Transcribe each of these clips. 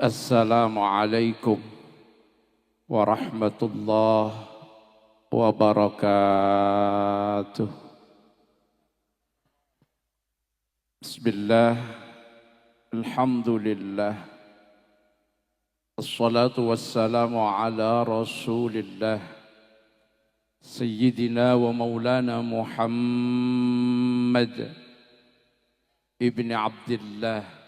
Assalamualaikum warahmatullahi wabarakatuh. Bismillah, alhamdulillah, assalatu wassalamu ala rasulillah, Sayyidina wa maulana Muhammad ibn Abdillah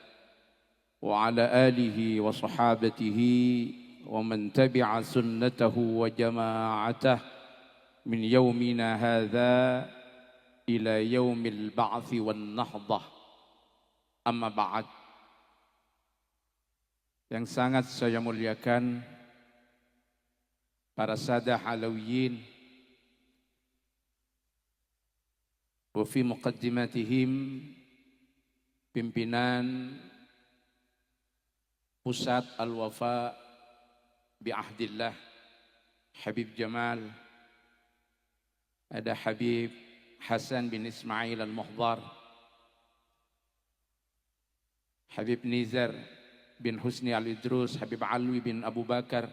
wa ala alihi wa sahabatihi wa man tabi'a sunnatahu wa jama'atah min yaumina hadha ila yaumil ba'thi wan nahdah. Amma ba'd. Yang sangat saya muliakan para sadah alawiyin wa fi muqaddimatihim pimpinan Pusat Al-Wafa bi Ahdillah Habib Jamal, ada Habib Hasan bin Ismail Al-Muhdar, Habib Nizar bin Husni Al-Idrus, Habib Alwi bin Abu Bakar,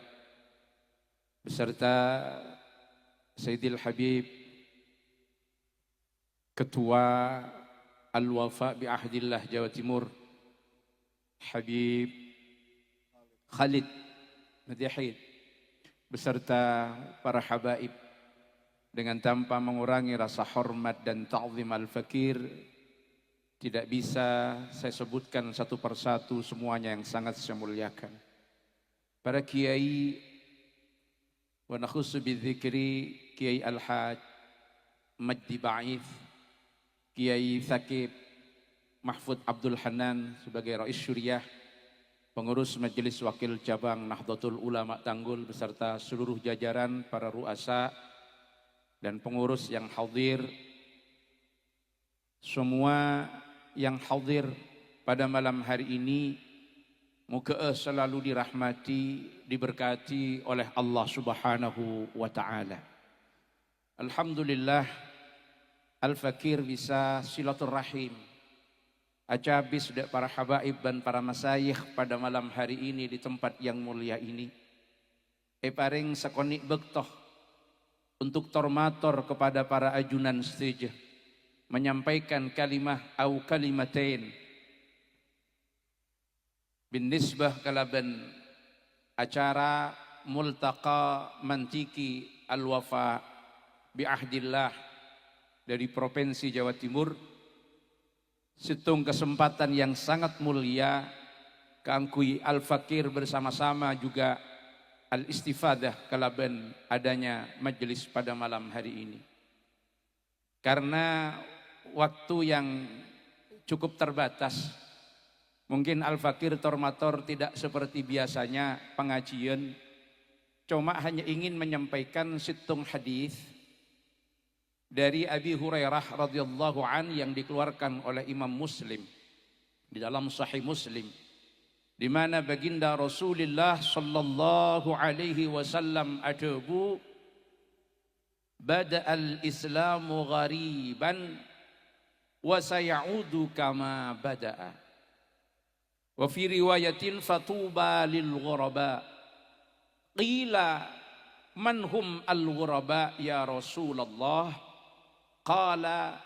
beserta Sayyidil Habib Ketua Al-Wafa bi Ahdillah Jawa Timur, Habib Khalid Madihid, beserta para habaib, dengan tanpa mengurangi rasa hormat dan ta'zim al-fakir, tidak bisa saya sebutkan satu persatu semuanya yang sangat saya muliakan. Para kiai, wa nakhussu bidzikri Kiai Al-Haj Majdi Ba'ith, Kiai Thaqib Mahfud Abdul Hanan sebagai Rais Syuriah, pengurus Majelis Wakil Cabang Nahdlatul Ulama Tanggul beserta seluruh jajaran para ruasa dan pengurus yang hadir, semua yang hadir pada malam hari ini moga selalu dirahmati, diberkati oleh Allah Subhanahu wa taala. Alhamdulillah, Al-Fakir bisa silaturahim acabis para habaib dan para masyayikh pada malam hari ini di tempat yang mulia ini. Paring sakoni bektoh untuk tormator kepada para ajunan setuju menyampaikan kalimah au kalimatain bin nisbah kalaban acara multaqa mantiki al-wafa bi ahdillah dari Provinsi Jawa Timur. Situng kesempatan yang sangat mulia kangkui Al-Fakir bersama-sama juga al-istifadah kalaban adanya majelis pada malam hari ini. Karena waktu yang cukup terbatas, mungkin Al-Fakir Tormator tidak seperti biasanya pengajian, cuma hanya ingin menyampaikan situng hadis dari Abi Hurairah radhiyallahu an yang dikeluarkan oleh Imam Muslim di dalam Sahih Muslim, di mana baginda Rasulullah sallallahu alaihi wasallam adabu bada'al islamu ghariban wa sayaudu kama bada'a, wa fi riwayatin fatuba lil ghuraba, qila man hum al ghuraba ya Rasulullah, qala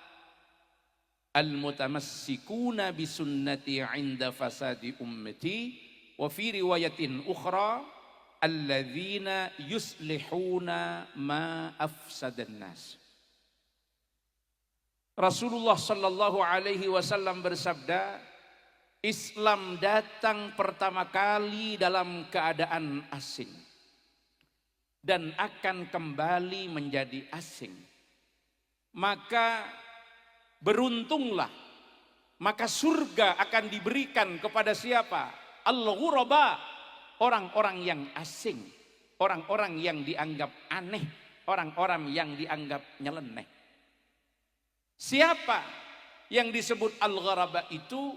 al-mutamassikuna bisunnati 'inda fasadi ummati, wa fi riwayatin ukhra alladzina yuslihuna ma afsadan nas. Rasulullah sallallahu alaihi wasallam bersabda, Islam datang pertama kali dalam keadaan asing dan akan kembali menjadi asing. Maka beruntunglah, maka surga akan diberikan kepada siapa? Al-ghuraba, orang-orang yang asing, orang-orang yang dianggap aneh, orang-orang yang dianggap nyeleneh. Siapa yang disebut al-ghuraba itu?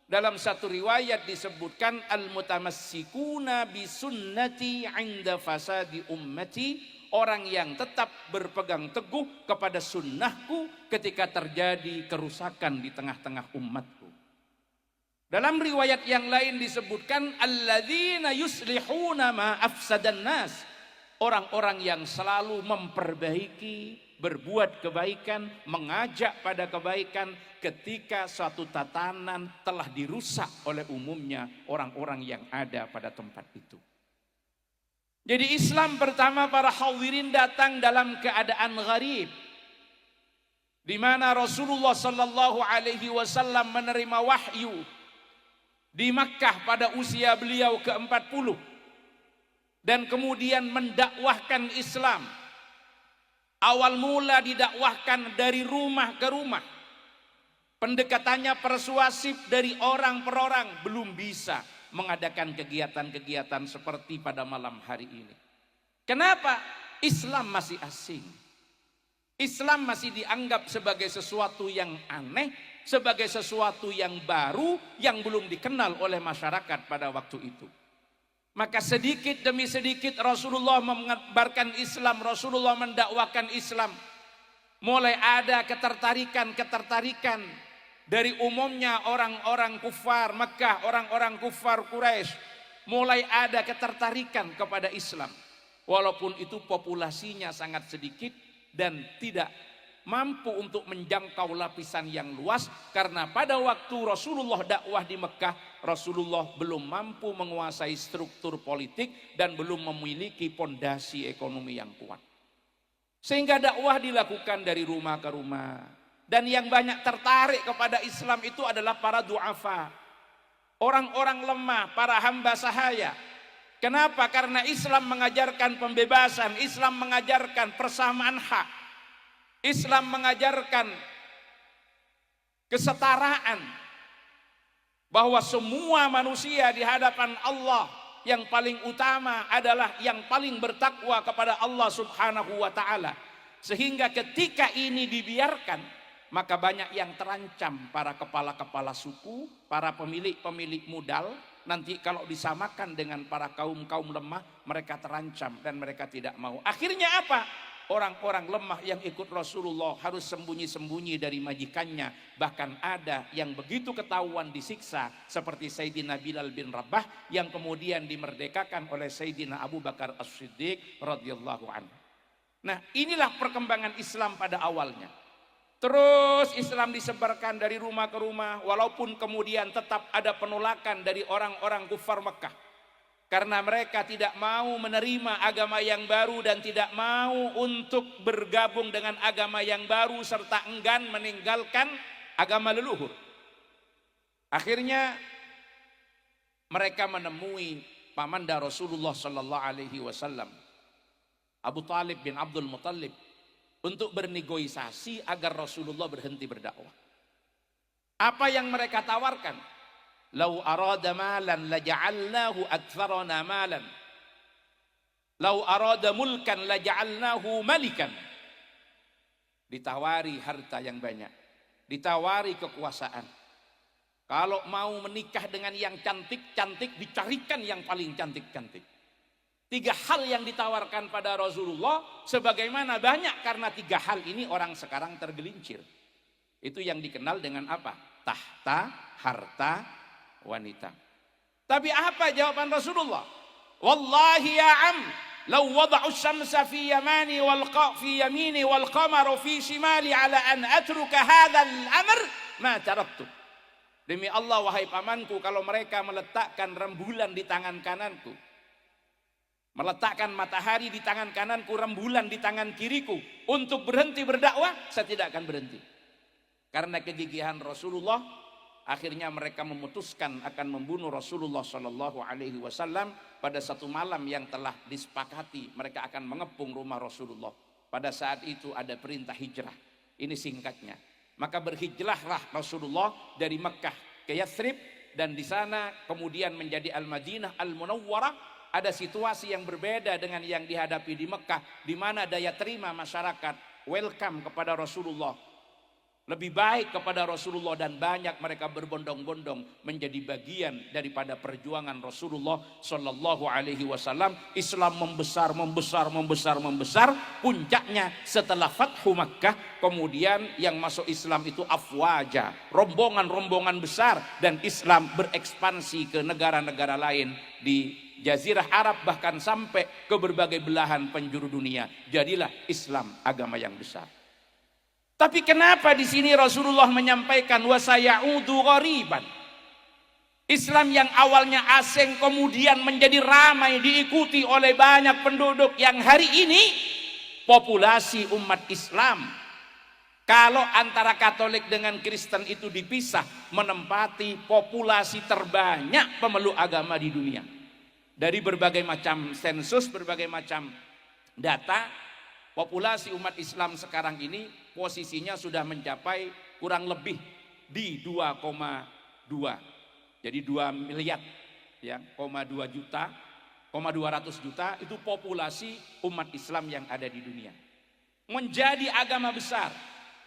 Dalam satu riwayat disebutkan al-mutamassikuna bisunnati 'inda fasadi ummati, orang yang tetap berpegang teguh kepada sunnahku ketika terjadi kerusakan di tengah-tengah umatku. Dalam riwayat yang lain disebutkan alladzina yuslihuna ma afsadan nas. Orang-orang yang selalu memperbaiki, berbuat kebaikan, mengajak pada kebaikan ketika suatu tatanan telah dirusak oleh umumnya orang-orang yang ada pada tempat itu. Jadi Islam pertama para hadirin datang dalam keadaan gharib, di mana Rasulullah sallallahu alaihi wasallam menerima wahyu di Makkah pada usia beliau ke-40 dan kemudian mendakwahkan Islam. Awal mula didakwahkan dari rumah ke rumah. Pendekatannya persuasif dari orang per orang, belum bisa mengadakan kegiatan-kegiatan seperti pada malam hari ini. Kenapa? Islam masih asing. Islam masih dianggap sebagai sesuatu yang aneh, sebagai sesuatu yang baru, yang belum dikenal oleh masyarakat pada waktu itu. Maka sedikit demi sedikit Rasulullah menyebarkan Islam, Rasulullah mendakwakan Islam. Mulai ada ketertarikan dari umumnya orang-orang kufar Mekah, orang-orang kufar Quraisy. Mulai ada ketertarikan kepada Islam. Walaupun itu populasinya sangat sedikit dan tidak mampu untuk menjangkau lapisan yang luas, karena pada waktu Rasulullah dakwah di Mekah, Rasulullah belum mampu menguasai struktur politik dan belum memiliki pondasi ekonomi yang kuat. Sehingga dakwah dilakukan dari rumah ke rumah. Dan yang banyak tertarik kepada Islam itu adalah para du'afa, orang-orang lemah, para hamba sahaya. Kenapa? Karena Islam mengajarkan pembebasan, Islam mengajarkan persamaan hak, Islam mengajarkan kesetaraan, bahwa semua manusia di hadapan Allah yang paling utama adalah yang paling bertakwa kepada Allah Subhanahu wa taala. Sehingga ketika ini dibiarkan, maka banyak yang terancam, para kepala-kepala suku, para pemilik-pemilik modal. Nanti kalau disamakan dengan para kaum-kaum lemah, mereka terancam dan mereka tidak mau. Akhirnya apa? Orang-orang lemah yang ikut Rasulullah harus sembunyi-sembunyi dari majikannya. Bahkan ada yang begitu ketahuan disiksa, seperti Sayyidina Bilal bin Rabah yang kemudian dimerdekakan oleh Sayyidina Abu Bakar As-Siddiq radhiyallahu anhu. Nah, inilah perkembangan Islam pada awalnya. Terus Islam disebarkan dari rumah ke rumah, walaupun kemudian tetap ada penolakan dari orang-orang kufar Mekah. Karena mereka tidak mau menerima agama yang baru dan tidak mau untuk bergabung dengan agama yang baru, serta enggan meninggalkan agama leluhur. Akhirnya mereka menemui pamanda Rasulullah sallallahu alaihi wasallam, Abu Talib bin Abdul Muttalib, untuk bernegosiasi agar Rasulullah berhenti berdakwah. Apa yang mereka tawarkan? Lau arada malan laja'alnahu aktsarana malan. Lau arada mulkan laja'alnahu malikan. Ditawari harta yang banyak, ditawari kekuasaan. Kalau mau menikah dengan yang cantik-cantik, dicarikan yang paling cantik-cantik. 3 hal yang ditawarkan pada Rasulullah, sebagaimana banyak, karena 3 hal ini orang sekarang tergelincir. Itu yang dikenal dengan apa? Tahta, harta, wanita. Tapi apa jawaban Rasulullah? Wallahi ya am, law wada'u syamsa fi yamani fi yamini wal qamaru fi shimali ala an atruka hadzal amr ma taraktu. Demi Allah wahai pamanku, kalau mereka meletakkan rembulan di tangan kananku, meletakkan matahari di tangan kananku, rembulan di tangan kiriku, untuk berhenti berdakwah, saya tidak akan berhenti. Karena kegigihan Rasulullah, akhirnya mereka memutuskan akan membunuh Rasulullah Shallallahu Alaihi Wasallam pada satu malam yang telah disepakati. Mereka akan mengepung rumah Rasulullah. Pada saat itu ada perintah hijrah. Ini singkatnya. Maka berhijrahlah Rasulullah dari Mekkah ke Yathrib, dan di sana kemudian menjadi Al-Madinah Al-Munawwarah. Ada situasi yang berbeda dengan yang dihadapi di Mekkah, di mana daya terima masyarakat welcome kepada Rasulullah lebih baik kepada Rasulullah, dan banyak mereka berbondong-bondong menjadi bagian daripada perjuangan Rasulullah Shallallahu Alaihi Wasallam. Islam membesar, puncaknya setelah Fathu Makkah, kemudian yang masuk Islam itu afwaja, rombongan-rombongan besar, dan Islam berekspansi ke negara-negara lain di Jazirah Arab, bahkan sampai ke berbagai belahan penjuru dunia. Jadilah Islam agama yang besar. Tapi kenapa di sini Rasulullah menyampaikan wasayaudu ghariban? Islam yang awalnya asing kemudian menjadi ramai, diikuti oleh banyak penduduk yang hari ini populasi umat Islam, kalau antara Katolik dengan Kristen itu dipisah, menempati populasi terbanyak pemeluk agama di dunia. Dari berbagai macam sensus, berbagai macam data, populasi umat Islam sekarang ini posisinya sudah mencapai kurang lebih di 2,2. Jadi 2 miliar ya, 2 juta, 200 juta itu populasi umat Islam yang ada di dunia. Menjadi agama besar.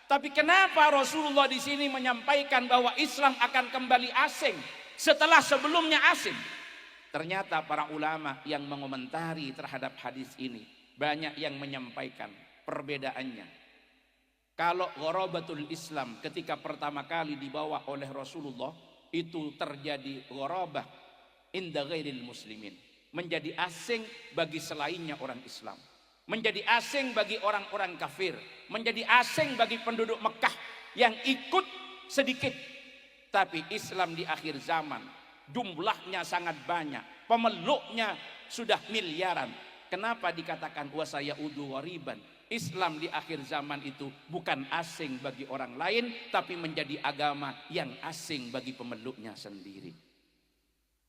Tapi kenapa Rasulullah di sini menyampaikan bahwa Islam akan kembali asing setelah sebelumnya asing? Ternyata para ulama yang mengomentari terhadap hadis ini banyak yang menyampaikan perbedaannya. Kalau gharabatul Islam ketika pertama kali dibawa oleh Rasulullah, itu terjadi gharabah inda ghairil muslimin, menjadi asing bagi selainnya orang Islam, menjadi asing bagi orang-orang kafir, menjadi asing bagi penduduk Mekah yang ikut sedikit. Tapi Islam di akhir zaman jumlahnya sangat banyak, pemeluknya sudah miliaran. Kenapa dikatakan wasayaudu ghariban? Islam di akhir zaman itu bukan asing bagi orang lain, tapi menjadi agama yang asing bagi pemeluknya sendiri.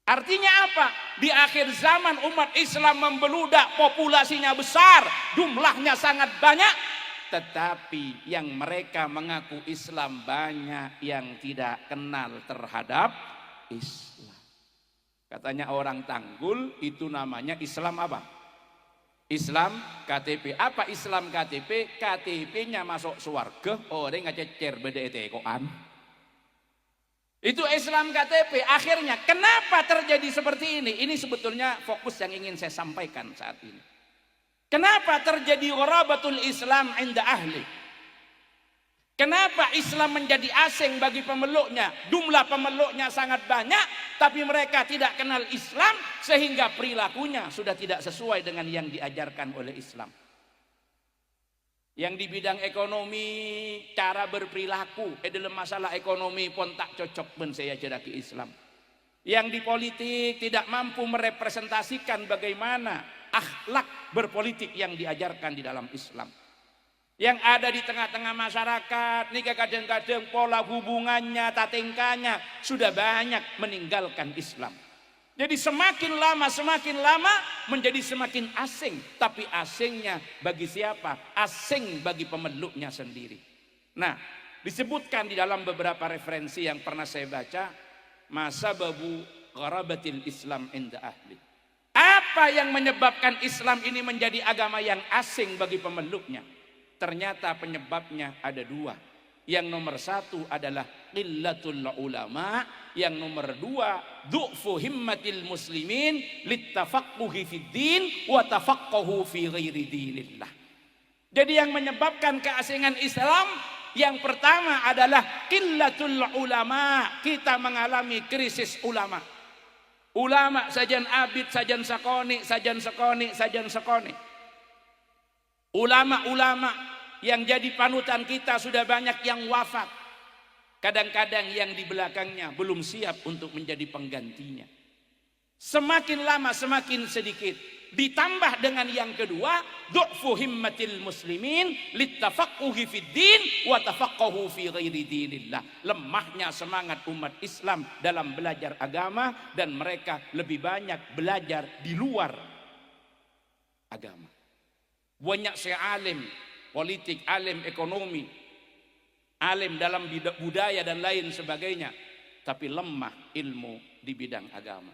Artinya apa? Di akhir zaman umat Islam membeludak, populasinya besar, jumlahnya sangat banyak, tetapi yang mereka mengaku Islam banyak yang tidak kenal terhadap Islam. Katanya orang Tanggul itu namanya Islam apa? Islam KTP. Apa Islam KTP? KTP-nya masuk surga, orang ngececer beda tekoan. Itu Islam KTP. Akhirnya kenapa terjadi seperti ini? Ini sebetulnya fokus yang ingin saya sampaikan saat ini. Kenapa terjadi gharabatul Islam inda ahli? Kenapa Islam menjadi asing bagi pemeluknya? Jumlah pemeluknya sangat banyak, tapi mereka tidak kenal Islam, sehingga perilakunya sudah tidak sesuai dengan yang diajarkan oleh Islam. Yang di bidang ekonomi, cara berperilaku, dalam masalah ekonomi pun tak cocok pun saya jedaki Islam. Yang di politik tidak mampu merepresentasikan bagaimana akhlak berpolitik yang diajarkan di dalam Islam. Yang ada di tengah-tengah masyarakat, nih kadang-kadang pola hubungannya, tatingkanya sudah banyak meninggalkan Islam. Jadi semakin lama menjadi semakin asing. Tapi asingnya bagi siapa? Asing bagi pemeluknya sendiri. Nah, disebutkan di dalam beberapa referensi yang pernah saya baca, masababu gharabatil Islam inda ahli. Apa yang menyebabkan Islam ini menjadi agama yang asing bagi pemeluknya? Ternyata penyebabnya ada 2. Yang nomor 1 adalah qillatul ulama. Yang nomor 2 du'fu himmatil muslimin littafaqquhi fid din wa tafaqqahu fi ghairi dinillah. Jadi yang menyebabkan keasingan Islam yang pertama adalah qillatul ulama. Kita mengalami krisis ulama. Ulama sajan abid, sajan sakoni. Ulama-ulama yang jadi panutan kita sudah banyak yang wafat. Kadang-kadang yang di belakangnya belum siap untuk menjadi penggantinya. Semakin lama semakin sedikit. Ditambah dengan yang kedua, du'fu himmatil muslimin littafaqquhi fid din wa tafaqqahu fi ghairi dinillah. Lemahnya semangat umat Islam dalam belajar agama, dan mereka lebih banyak belajar di luar agama. Banyak saya alim politik, alim ekonomi, alim dalam budaya dan lain sebagainya, tapi lemah ilmu di bidang agama.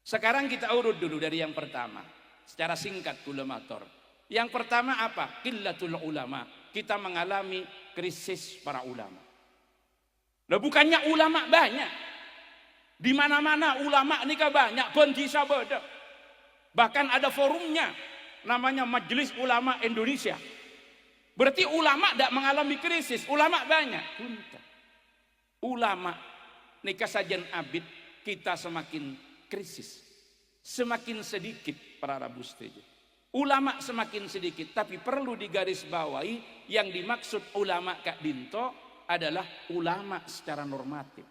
Sekarang kita urut dulu dari yang pertama, secara singkat kulamator. Yang pertama apa? Qillatul ulama. Kita mengalami krisis para ulama. Nah, bukannya ulama banyak. Di mana-mana ulama ini kan banyak, benci sabada. Bahkan ada forumnya, namanya Majelis Ulama Indonesia. Berarti ulama tidak mengalami krisis, ulama banyak. Ulama nikah sajian abid kita semakin krisis, semakin sedikit para Rabu setuju. Ulama semakin sedikit, tapi perlu digarisbawahi yang dimaksud ulama Kak Dinto adalah ulama secara normatif.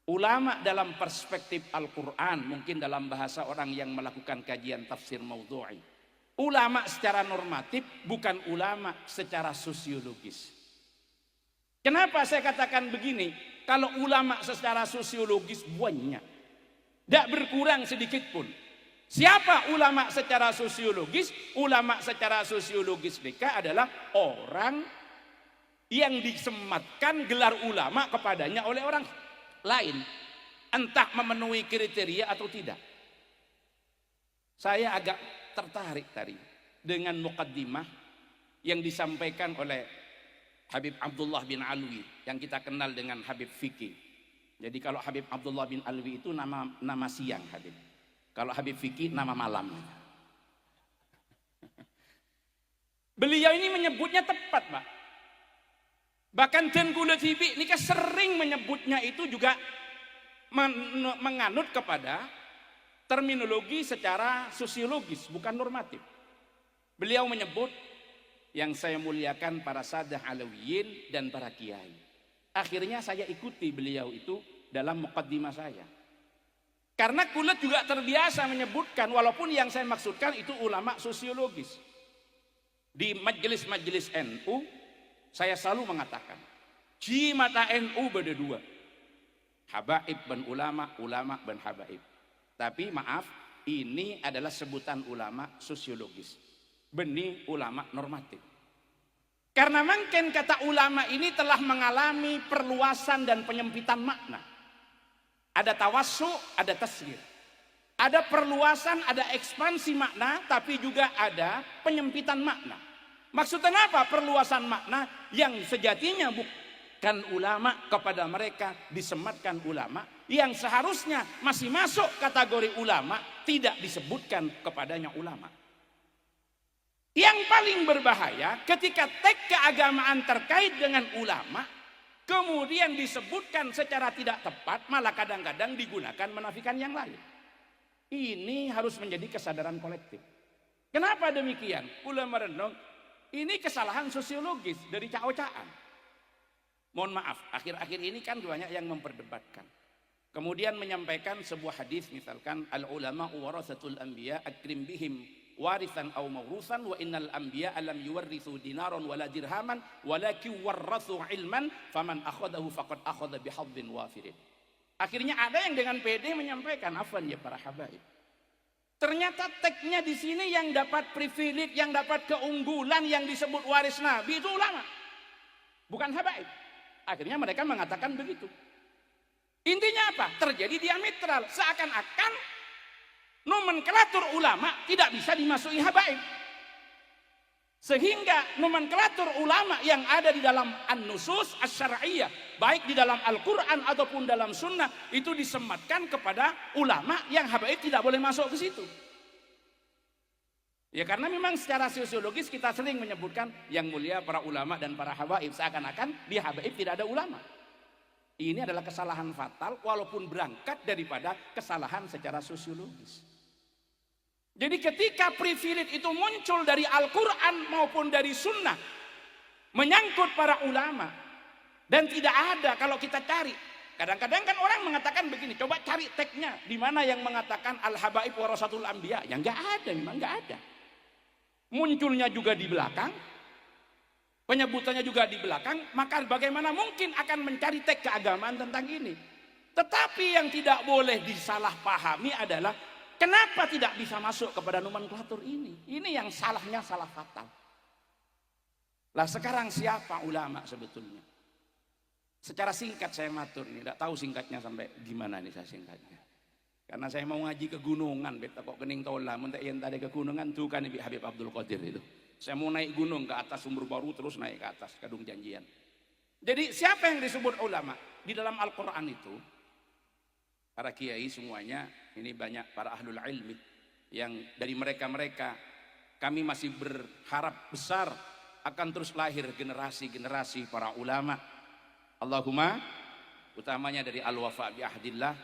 Ulama dalam perspektif Al-Quran, mungkin dalam bahasa orang yang melakukan kajian tafsir maudhu'i. Ulama secara normatif, bukan ulama secara sosiologis. Kenapa saya katakan begini? Kalau ulama secara sosiologis banyak, tidak berkurang sedikit pun. Siapa ulama secara sosiologis? Ulama secara sosiologis mereka adalah orang yang disematkan gelar ulama kepadanya oleh orang lain, entah memenuhi kriteria atau tidak. Saya agak tertarik tadi dengan muqaddimah yang disampaikan oleh Habib Abdullah bin Alwi yang kita kenal dengan Habib Fikih. Jadi kalau Habib Abdullah bin Alwi itu nama siang Habib. Kalau Habib Fikih nama malam. Beliau ini menyebutnya tepat, Pak. Bahkan Tengku Latibi ini kan sering menyebutnya itu juga menganut kepada terminologi secara sosiologis, bukan normatif. Beliau menyebut yang saya muliakan para sadah alawiyin dan para kiai. Akhirnya saya ikuti beliau itu dalam muqaddimah saya. Karena kulit juga terbiasa menyebutkan, walaupun yang saya maksudkan itu ulama sosiologis. Di majelis-majelis NU, saya selalu mengatakan, mata NU beda dua. Habaib ben ulama, ulama ben habaib. Tapi maaf, ini adalah sebutan ulama sosiologis. Benih ulama normatif. Karena mungkin kata ulama ini telah mengalami perluasan dan penyempitan makna. Ada tawassu, ada tasghir. Ada perluasan, ada ekspansi makna, tapi juga ada penyempitan makna. Maksudnya apa? Perluasan makna yang sejatinya bukan ulama kepada mereka disematkan ulama yang seharusnya masih masuk kategori ulama tidak disebutkan kepadanya ulama. Yang paling berbahaya ketika teks keagamaan terkait dengan ulama kemudian disebutkan secara tidak tepat, malah kadang-kadang digunakan menafikan yang lain. Ini harus menjadi kesadaran kolektif. Kenapa demikian? Ulama renung, ini kesalahan sosiologis dari cak-caan. Mohon maaf, akhir-akhir ini kan banyak yang memperdebatkan. Kemudian menyampaikan sebuah hadis, misalkan al-ulama warasatul anbiya akrim bihim warisan aw mawrusan wa innal anbiya alam yuwarrithu dinaran wala dirhaman walakin warrathu ilman faman akhadahu faqad akhadha bihadzin wafirin. Akhirnya ada yang dengan pede menyampaikan, afwan ya para habaib. Ternyata teksnya di sini yang dapat privilege, yang dapat keunggulan yang disebut waris Nabi itu ulama, bukan habaib. Akhirnya mereka mengatakan begitu. Intinya apa? Terjadi diametral, seakan-akan nomenklatur ulama tidak bisa dimasuki habaib. Sehingga nomenklatur ulama yang ada di dalam an-nusus asy-syar'iyyah, baik di dalam Al-Quran ataupun dalam sunnah, itu disematkan kepada ulama yang habaib tidak boleh masuk ke situ. Ya karena memang secara sosiologis kita sering menyebutkan yang mulia para ulama dan para habaib, seakan-akan di habaib tidak ada ulama. Ini adalah kesalahan fatal walaupun berangkat daripada kesalahan secara sosiologis. Jadi ketika privilege itu muncul dari Al-Quran maupun dari sunnah menyangkut para ulama dan tidak ada kalau kita cari, kadang-kadang kan orang mengatakan begini, coba cari teksnya di mana yang mengatakan al-habaib warasatul anbiya, yang enggak ada, memang enggak ada. Munculnya juga di belakang, penyebutannya juga di belakang, maka bagaimana mungkin akan mencari teks keagamaan tentang ini? Tetapi yang tidak boleh disalahpahami adalah kenapa tidak bisa masuk kepada nomenklatur ini? Ini yang salahnya salah fatal. Lah sekarang siapa ulama sebetulnya? Secara singkat saya matur nih, tidak tahu singkatnya sampai gimana nih saya singkatnya. Karena saya mau ngaji ke gunungan, beta kok kening tola, mentek yang tadi ke gunungan tuh kan Habib Abdul Qadir itu. Saya mau naik gunung ke atas Sumber Baru terus naik ke atas Kadung Janjian. Jadi siapa yang disebut ulama? Di dalam Al-Quran itu para kiai semuanya, ini banyak para ahlul ilmi yang dari mereka-mereka kami masih berharap besar akan terus lahir generasi-generasi para ulama. Allahumma, utamanya dari Al-Wafa bi Ahdillah.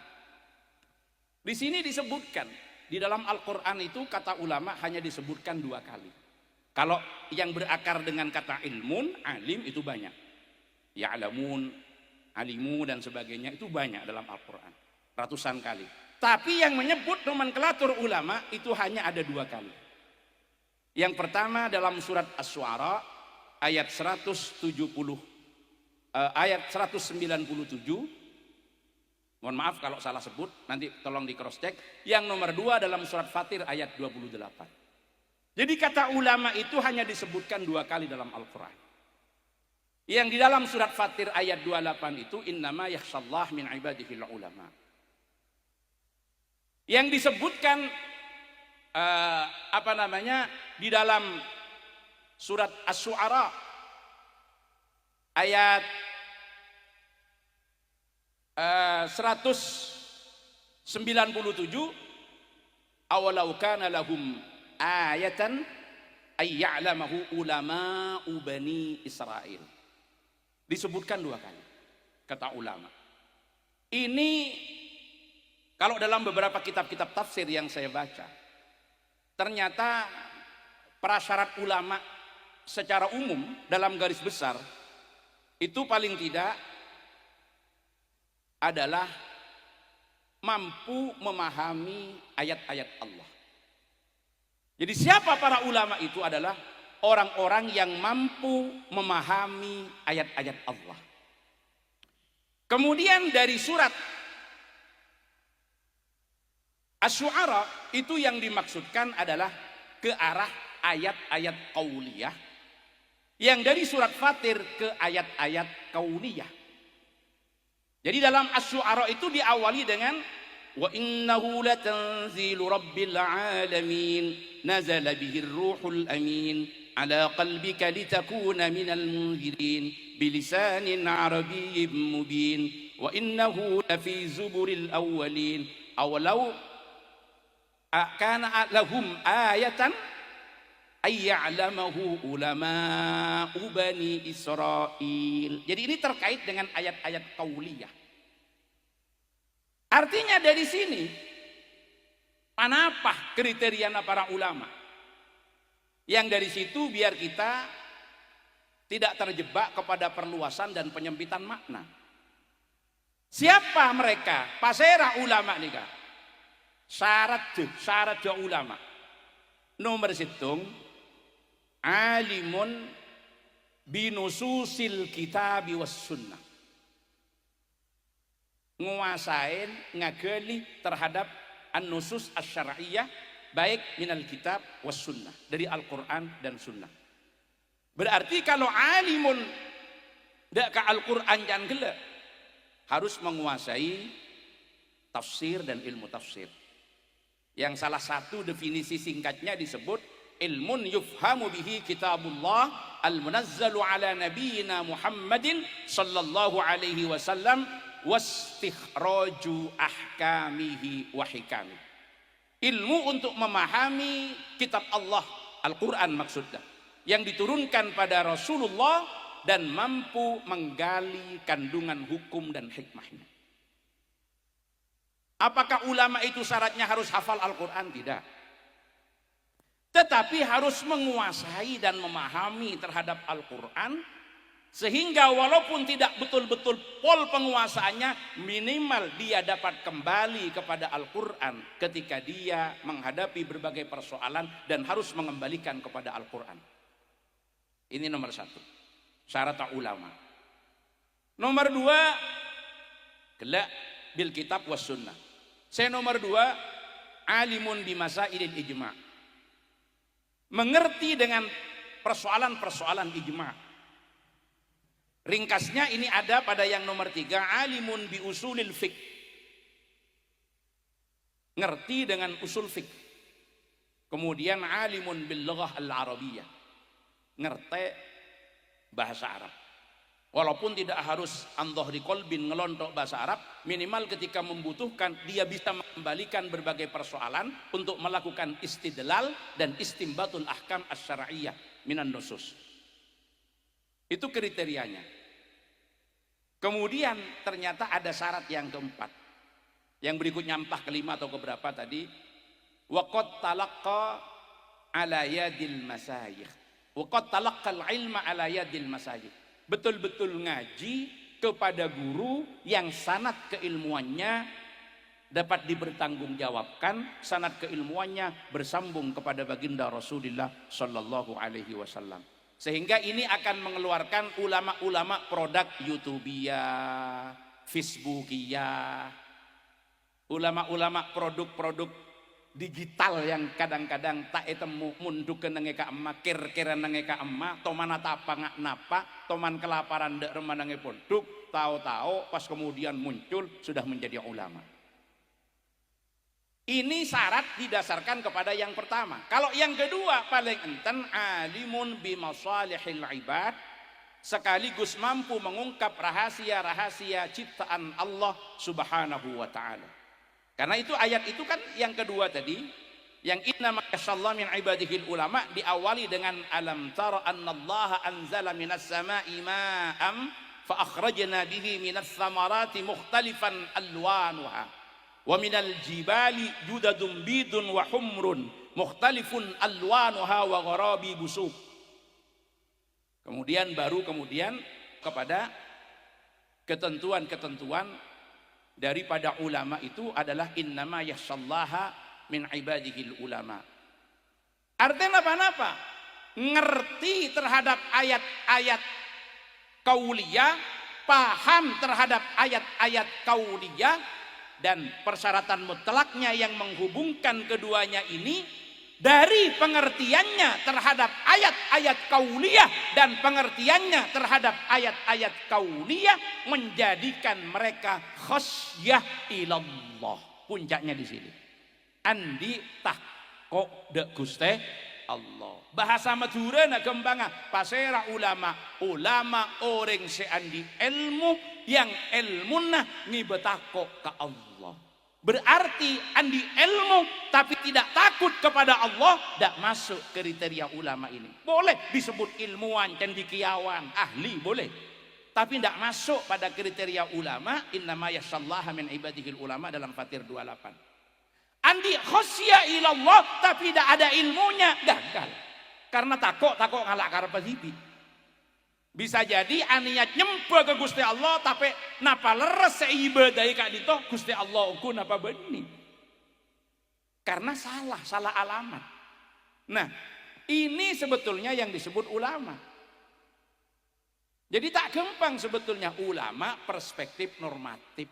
Di sini disebutkan di dalam Al-Quran itu kata ulama hanya disebutkan 2 kali. Kalau yang berakar dengan kata ilmun, alim itu banyak. Ya'lamun, alimu dan sebagainya itu banyak dalam Al-Quran. Ratusan kali. Tapi yang menyebut nomenklatur ulama itu hanya ada 2 kali. Yang pertama dalam surat Asy-Syu'ara ayat 197. Mohon maaf kalau salah sebut, nanti tolong di cross check. Yang nomor 2 dalam surat Fatir ayat 28. Jadi kata ulama itu hanya disebutkan 2 kali dalam Al-Quran. Yang di dalam surat Fatir ayat 28 itu innama yakhshallah min ibadihil ulama. Yang disebutkan di dalam surat Asy-Syu'ara ayat 197, awalau kana lahum ayatan ay ya'lamahu ulama'u bani Israil. Disebutkan 2 kali kata ulama. Ini kalau dalam beberapa kitab-kitab tafsir yang saya baca, ternyata prasyarat ulama secara umum dalam garis besar itu paling tidak adalah mampu memahami ayat-ayat Allah. Jadi siapa para ulama itu adalah orang-orang yang mampu memahami ayat-ayat Allah. Kemudian dari surat Asy-Syu'ara itu yang dimaksudkan adalah ke arah ayat-ayat qauliyah. Yang dari surat Fatir ke ayat-ayat kauniyah. Jadi dalam Asy-Syu'ara itu diawali dengan wa innahu latanzilu rabbil alamin nazala bihir ruhul amin ala qalbika litakuna minal munzirin bilisanin arabiyyin mubin wa innahu lafi zuburil awwalin awalau kana lahum ayatan ay ya'lamahu ulama'u bani Israil. Jadi ini terkait dengan ayat-ayat qauliyah. Artinya dari sini apa kriteria para ulama? Yang dari situ biar kita tidak terjebak kepada perluasan dan penyempitan makna. Siapa mereka? Pasera ulama nih. Syarat ulama. Nomor situng alimun binususil kitabi was sunnah. Nguasain ngageli terhadap an-nusus asy-syar'iyyah baik minal kitab was sunnah, dari Al-Qur'an dan sunnah. Berarti kalau alimun dak ka Al-Qur'an jan gele harus menguasai tafsir dan ilmu tafsir. Yang salah satu definisi singkatnya disebut ilmun yufhamu bihi kitabullah al-munazzalu ala nabiyyina Muhammadin sallallahu alaihi wasallam wastikhraju ahkamihi wa hikami. Ilmu untuk memahami kitab Allah, Al-Quran maksudnya, yang diturunkan pada Rasulullah dan mampu menggali kandungan hukum dan hikmahnya. Apakah ulama itu syaratnya harus hafal Al-Quran? Tidak. Tetapi harus menguasai dan memahami terhadap Al-Quran, sehingga walaupun tidak betul-betul pol penguasaannya, minimal dia dapat kembali kepada Al-Quran ketika dia menghadapi berbagai persoalan dan harus mengembalikan kepada Al-Quran. Ini nomor 1, syarat ulama. Nomor 2, gelak bil kitab was sunnah. Saya nomor 2, alimun bimasailil ijma'. Mengerti dengan persoalan-persoalan ijma'. Ringkasnya ini ada pada yang nomor 3, alimun bi usulil fiqh. Ngerti dengan usul fiqh. Kemudian alimun bil lughah al-arabiyyah. ngerti bahasa Arab. Walaupun tidak harus an dhahri qalbin ngelontok bahasa Arab, minimal ketika membutuhkan dia bisa mengembalikan berbagai persoalan untuk melakukan istidlal dan istimbatul ahkam asy-syar'iyyah minan nusus. Itu kriterianya. Kemudian ternyata ada syarat yang keempat. Yang berikutnya entah kelima atau keberapa tadi, waqad talaqqa ala yadil masyayikh. Waqad talaqqal ilma ala yadil masyayikh. Betul-betul ngaji kepada guru yang sanad keilmuannya dapat dipertanggungjawabkan, sanad keilmuannya bersambung kepada baginda Rasulullah Shallallahu Alaihi Wasallam. Sehingga ini akan mengeluarkan ulama-ulama produk YouTubia, Facebookia, ulama-ulama produk-produk digital yang kadang-kadang tak etemu munduk ke nengeka emma kir-kira nengeka emma tomana tapa ngak napa toman kelaparan dek remanange ponduk tahu-tahu pas kemudian muncul sudah menjadi ulama. Ini syarat didasarkan kepada yang pertama. Kalau yang kedua paling enten alimun bimasalihil ibad, sekaligus mampu mengungkap rahasia-rahasia ciptaan Allah Subhanahu wa taala. Karena itu ayat itu kan yang kedua tadi, yang inna ma yasallahu min ibadihil ulama, diawali dengan alam tara annallaha anzala minas sama'i ma'am fa akhrajna bihi minas samarati mukhtalifan alwanuha wa minal jibali judadun bidun wa humrun mukhtalifun alwanuha wa gharabi busuk. Kemudian kepada ketentuan-ketentuan daripada ulama itu adalah innama yasallaha min ibadihil ulama. Artinya apa-apa? Ngerti terhadap ayat-ayat kauliyah, paham terhadap ayat-ayat kauliyah, dan persyaratan mutlaknya yang menghubungkan keduanya ini dari pengertiannya terhadap ayat-ayat kauliyah dan pengertiannya terhadap ayat-ayat kauliyah menjadikan mereka khasyah ilallah. Puncaknya di sini. Andi takok dek Guste Allah. Bahasa Madura na kembanga pasera ulama orang seandi ilmu yang ilmunah ngibetako ke Allah. Berarti andi ilmu tapi tidak takut kepada Allah, tidak masuk kriteria ulama ini. Boleh disebut ilmuwan, cendikiawan, ahli boleh, tapi tidak masuk pada kriteria ulama. Innama yasallaha min ibadihil ulama dalam Fatir 28. Andi khosya ilallah tapi tidak ada ilmunya, gagal. Karena takut ngalak karpa zibi. Bisa jadi aniat nyempa ke Gusti Allah tapi napa leres seibadai kak dito Gusti Allah uku napa benih. Karena salah alamat. Nah, ini sebetulnya yang disebut ulama. Jadi tak gampang sebetulnya ulama perspektif normatif.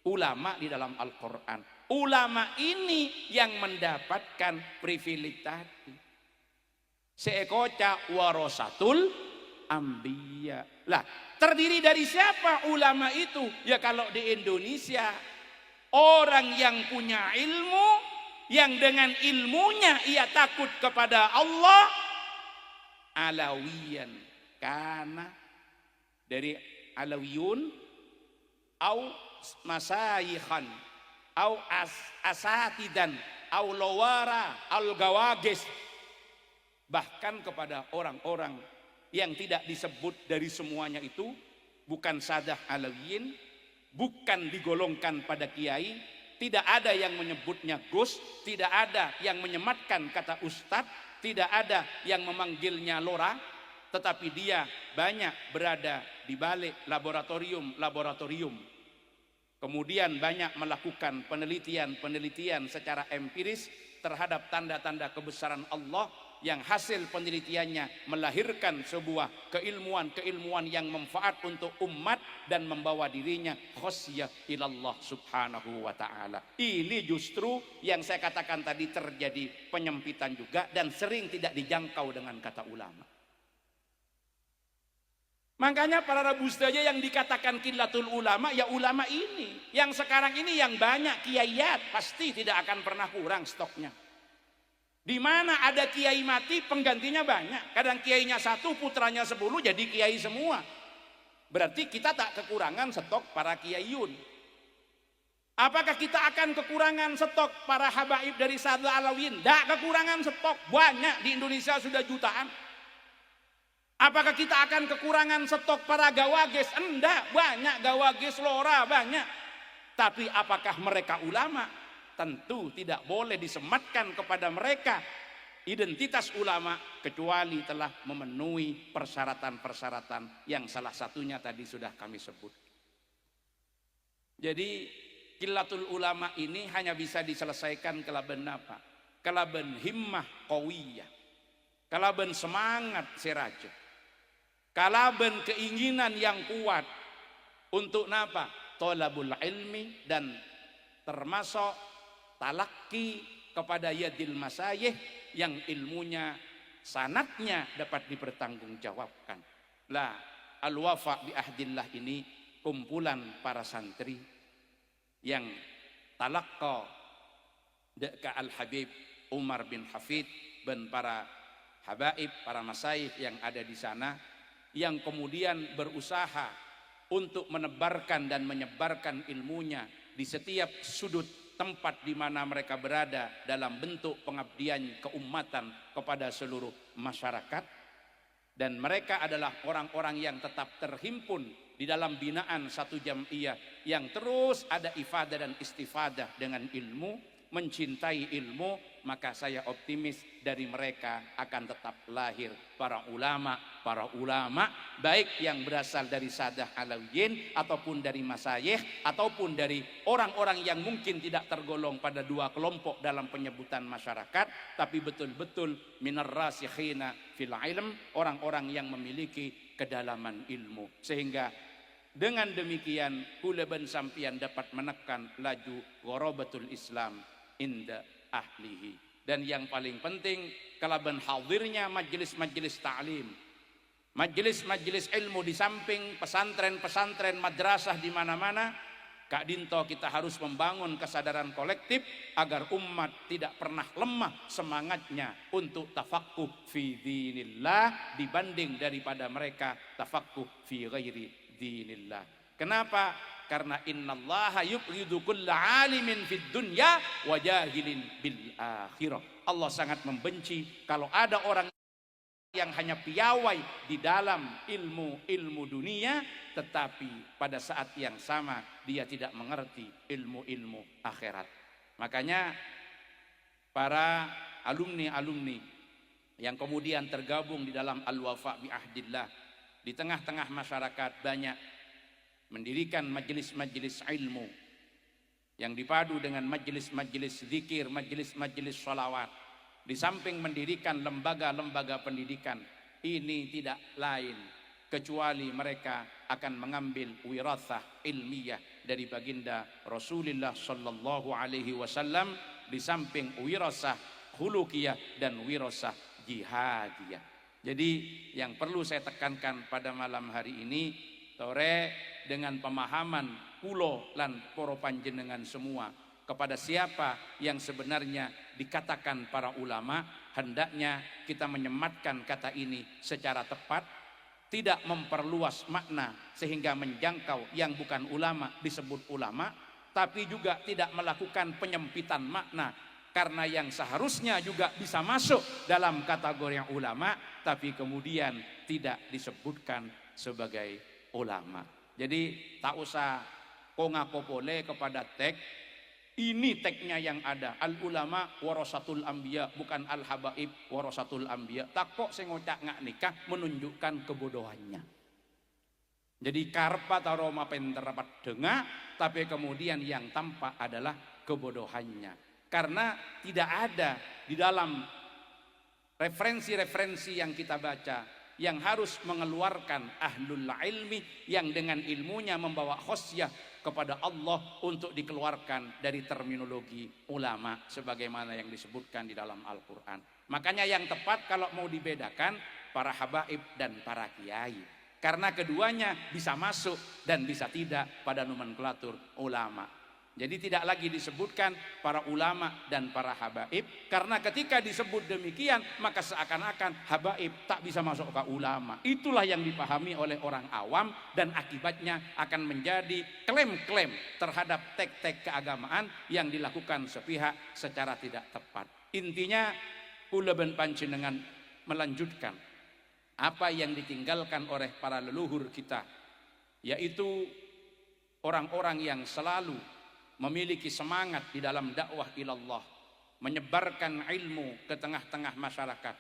Ulama di dalam Al-Qur'an. Ulama ini yang mendapatkan privilege tadi. Seekoca warasatul ambiya. Lah, terdiri dari siapa ulama itu? Ya kalau di Indonesia orang yang punya ilmu, yang dengan ilmunya ia takut kepada Allah, alawiyan, karena dari alawiyun au masayikhan au asatidan au lawara al gawagis, bahkan kepada orang-orang yang tidak disebut dari semuanya itu, bukan sadah alawiyin, bukan digolongkan pada kiai, tidak ada yang menyebutnya gus, tidak ada yang menyematkan kata ustadz, tidak ada yang memanggilnya lora, tetapi dia banyak berada di balik laboratorium. Kemudian banyak melakukan penelitian secara empiris terhadap tanda-tanda kebesaran Allah, yang hasil penelitiannya melahirkan sebuah keilmuan yang manfaat untuk umat dan membawa dirinya khasyah ilallah subhanahu wa ta'ala. Ini justru yang saya katakan tadi terjadi penyempitan juga dan sering tidak dijangkau dengan kata ulama. Makanya para rabustanya yang dikatakan qillatul ulama, ya ulama ini yang sekarang ini yang banyak kiaiat, pasti tidak akan pernah kurang stoknya. Di mana ada kiai mati, penggantinya banyak. Kadang kiainya 1, putranya 10, jadi kiai semua. Berarti kita tak kekurangan stok para kiaiun. Apakah kita akan kekurangan stok para habaib dari Sadah Alawiyyin? Tak kekurangan stok, banyak di Indonesia sudah jutaan. Apakah kita akan kekurangan stok para gawages? Enggak, banyak gawages lora, banyak. Tapi apakah mereka ulama? Tentu tidak boleh disematkan kepada mereka identitas ulama kecuali telah memenuhi persyaratan-persyaratan yang salah satunya tadi sudah kami sebut. Jadi qillatul ulama ini hanya bisa diselesaikan kelaban apa? Kelaban himmah qawiyah, kelaban semangat seraja, kalaban keinginan yang kuat untuk napa? Thalabul ilmi, dan termasuk talaki kepada yadil masayih yang ilmunya sanatnya dapat dipertanggungjawabkan. Lah al-wafa bi ahdillah ini kumpulan para santri yang talaqqa deka al-habib Umar bin Hafid dan para habaib, para masayih yang ada di sana, yang kemudian berusaha untuk menebarkan dan menyebarkan ilmunya di setiap sudut tempat di mana mereka berada dalam bentuk pengabdian keumatan kepada seluruh masyarakat. Dan mereka adalah orang-orang yang tetap terhimpun di dalam binaan satu jam'iyah yang terus ada ifadah dan istifadah dengan ilmu, mencintai ilmu. Maka saya optimis dari mereka akan tetap lahir para ulama baik yang berasal dari Sadah Alawiyyin ataupun dari masayih ataupun dari orang-orang yang mungkin tidak tergolong pada dua kelompok dalam penyebutan masyarakat, tapi betul-betul minar rasikhina fil ilm, orang-orang yang memiliki kedalaman ilmu. Sehingga dengan demikian kula ben sampian dapat menekan laju gharabatul Islam inda ahlihi. Dan yang paling penting kalaban hadirnya majelis-majelis ta'lim, majelis-majelis ilmu di samping pesantren-pesantren, madrasah di mana-mana. Kak Dinto, kita harus membangun kesadaran kolektif agar umat tidak pernah lemah semangatnya untuk tafaqquh fi dinillah dibanding daripada mereka tafaqquh fi ghairi dinillah. Kenapa? Karena innallaha yubghidu kulla alimin fid dunya wa jahilin bil akhirah. Allah sangat membenci kalau ada orang yang hanya piawai di dalam ilmu dunia, tetapi pada saat yang sama dia tidak mengerti ilmu akhirat. Makanya para alumni-alumni yang kemudian tergabung di dalam al-wafa bi ahdillah di tengah-tengah masyarakat banyak mendirikan majelis-majelis ilmu yang dipadu dengan majelis-majelis zikir, majelis-majelis sholawat. Di samping mendirikan lembaga-lembaga pendidikan, ini tidak lain kecuali mereka akan mengambil wirathah ilmiah dari baginda Rasulullah sallallahu alaihi wasallam, di samping wirathah khuluqiyah dan wirathah jihadiyah. Jadi yang perlu saya tekankan pada malam hari ini, tore dengan pemahaman kulo lan poro panjenengan semua kepada siapa yang sebenarnya dikatakan para ulama, hendaknya kita menyematkan kata ini secara tepat, tidak memperluas makna sehingga menjangkau yang bukan ulama disebut ulama, tapi juga tidak melakukan penyempitan makna karena yang seharusnya juga bisa masuk dalam kategori yang ulama tapi kemudian tidak disebutkan sebagai ulama. Jadi tak usah kongakopole kepada teks. Ini teksnya yang ada, al ulama warasatul anbiya, bukan al habaib warasatul anbiya. Tak kok saya ngocak ngak nikah menunjukkan kebodohannya. Jadi karpa taroma penterapat dengar, tapi kemudian yang tampak adalah kebodohannya. Karena tidak ada di dalam referensi-referensi yang kita baca yang harus mengeluarkan ahlul ilmi yang dengan ilmunya membawa khosyah kepada Allah untuk dikeluarkan dari terminologi ulama sebagaimana yang disebutkan di dalam Al-Quran. Makanya yang tepat kalau mau dibedakan para habaib dan para kiai, karena keduanya bisa masuk dan bisa tidak pada nomenklatur ulama. Jadi tidak lagi disebutkan para ulama dan para habaib, karena ketika disebut demikian maka seakan-akan habaib tak bisa masuk ke ulama. Itulah yang dipahami oleh orang awam dan akibatnya akan menjadi klaim-klaim terhadap tek-tek keagamaan yang dilakukan sepihak secara tidak tepat. Intinya kula ben panjenengan melanjutkan apa yang ditinggalkan oleh para leluhur kita, yaitu orang-orang yang selalu memiliki semangat di dalam dakwah ilallah, menyebarkan ilmu ke tengah-tengah masyarakat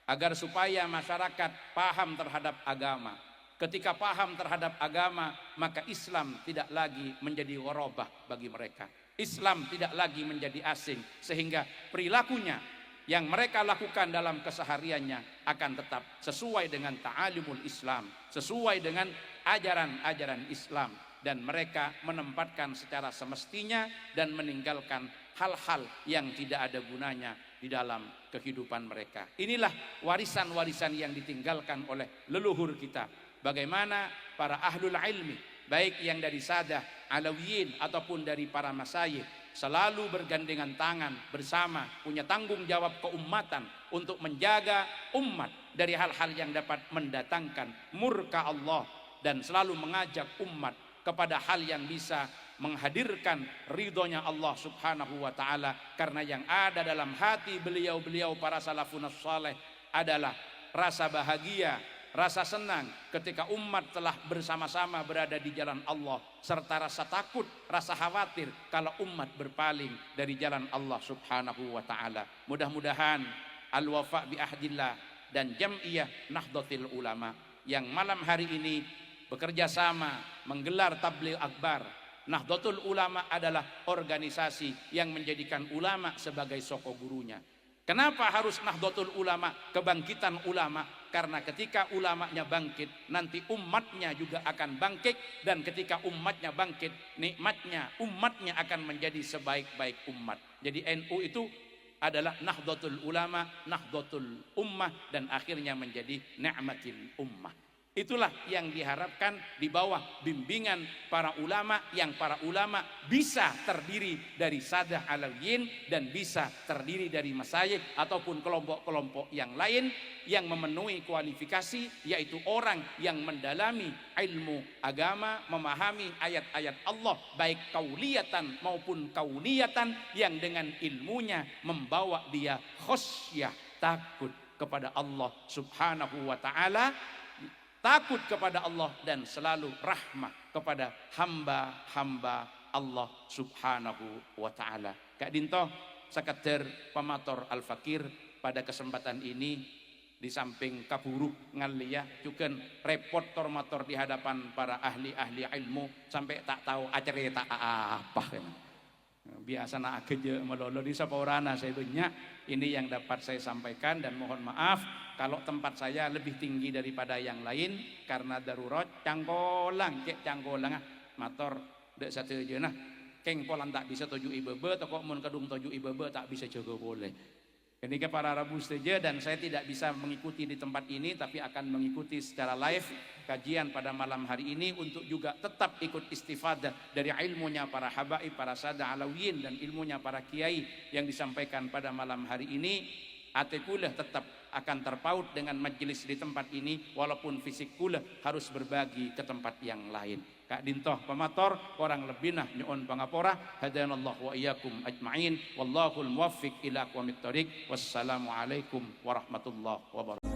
agar supaya masyarakat paham terhadap agama. Ketika paham terhadap agama, maka Islam tidak lagi menjadi gharabah bagi mereka. Islam tidak lagi menjadi asing, sehingga perilakunya yang mereka lakukan dalam kesehariannya akan tetap sesuai dengan ta'alimul Islam, sesuai dengan ajaran-ajaran Islam, dan mereka menempatkan secara semestinya dan meninggalkan hal-hal yang tidak ada gunanya di dalam kehidupan mereka. Inilah warisan-warisan yang ditinggalkan oleh leluhur kita. Bagaimana para ahlul ilmi, baik yang dari Sadah, Alawiyin ataupun dari para masyayikh, selalu bergandengan tangan bersama, punya tanggung jawab keumatan untuk menjaga umat dari hal-hal yang dapat mendatangkan murka Allah, dan selalu mengajak umat kepada hal yang bisa menghadirkan ridhonya Allah subhanahu wa ta'ala. Karena yang ada dalam hati beliau-beliau para salafun saleh adalah rasa bahagia, rasa senang ketika umat telah bersama-sama berada di jalan Allah, serta rasa takut, rasa khawatir kalau umat berpaling dari jalan Allah subhanahu wa ta'ala. Mudah-mudahan al-wafa bi ahdillah dan jam'iyah Nahdlatul Ulama yang malam hari ini bekerja sama menggelar tabligh akbar. Nahdlatul Ulama adalah organisasi yang menjadikan ulama sebagai soko gurunya. Kenapa harus Nahdlatul Ulama, kebangkitan ulama? Karena ketika ulamanya bangkit, nanti umatnya juga akan bangkit, dan ketika umatnya bangkit, nikmatnya umatnya akan menjadi sebaik-baik umat. Jadi NU itu adalah Nahdlatul Ulama, Nahdlatul Ummah, dan akhirnya menjadi Ni'matil Ummah. Itulah yang diharapkan di bawah bimbingan para ulama, yang para ulama bisa terdiri dari Sadah Alawiyin dan bisa terdiri dari masyayikh ataupun kelompok-kelompok yang lain yang memenuhi kualifikasi, yaitu orang yang mendalami ilmu agama, memahami ayat-ayat Allah baik kauliyatan maupun kauniyatan, yang dengan ilmunya membawa dia khasyah, takut kepada Allah subhanahu wa ta'ala, takut kepada Allah, dan selalu rahmah kepada hamba-hamba Allah subhanahu wa ta'ala. Kak Dinto sekedar pemator al-fakir pada kesempatan ini, di samping kaburu ngalia juga repot tormator di hadapan para ahli-ahli ilmu sampai tak tahu acara tak apa. Biasa nak aja melolo di saporana saya banyak. Ini yang dapat saya sampaikan, dan mohon maaf kalau tempat saya lebih tinggi daripada yang lain karena darurat. Cangkolang cek cangkolang motor dek satu aja nah keng polan tak bisa tuju ibebe, toko mun kedung tuju ibebe tak bisa jaga boleh. Ini ke para Rabu saja, dan saya tidak bisa mengikuti di tempat ini, tapi akan mengikuti secara live kajian pada malam hari ini untuk juga tetap ikut istifadah dari ilmunya para habaib, para Sadah Alawiyin, dan ilmunya para kiai yang disampaikan pada malam hari ini. Ate kula tetap akan terpaut dengan majelis di tempat ini, walaupun fisik kula harus berbagi ke tempat yang lain. Kak Dintoh pemator, orang lebihna nyuun pangapora. Hadanallahu wa iyyakum ajma'in, wallahul muwaffiq ila aqwamit thoriq. Wassalamualaikum warahmatullahi wabarakatuh.